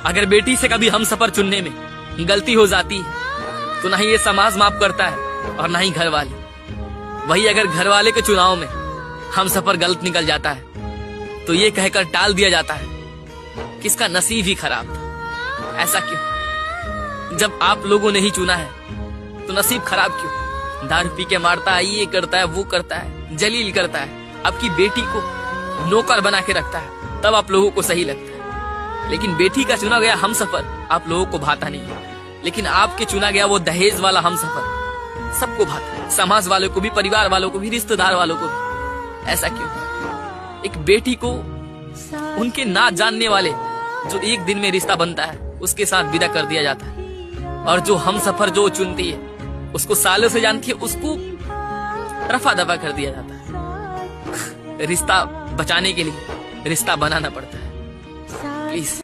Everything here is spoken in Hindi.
अगर बेटी से कभी हम सफर चुनने में गलती हो जाती है तो ना ही ये समाज माफ करता है और ना ही घर वाले। वही अगर घर वाले के चुनाव में हम सफर गलत निकल जाता है तो ये कहकर टाल दिया जाता है कि इसका नसीब ही खराब था। ऐसा क्यों? जब आप लोगों ने ही चुना है तो नसीब खराब क्यों? दारू पी के मारता है, ये करता है, वो करता है, जलील करता है, आपकी बेटी को नौकर बना के रखता है, तब आप लोगों को सही लगता है। लेकिन बेटी का चुना गया हम सफर आप लोगों को भाता नहीं है। लेकिन आपके चुना गया वो दहेज वाला हम सफर सबको भाता है, समाज वालों को भी, परिवार वालों को भी, रिश्तेदार वालों को भी। ऐसा क्यों? एक बेटी को उनके ना जानने वाले जो एक दिन में रिश्ता बनता है उसके साथ विदा कर दिया जाता है, और जो हम सफर जो चुनती है उसको सालों से जानती है उसको रफा दफा कर दिया जाता है। रिश्ता बचाने के लिए रिश्ता बनाना पड़ता है। प्लीज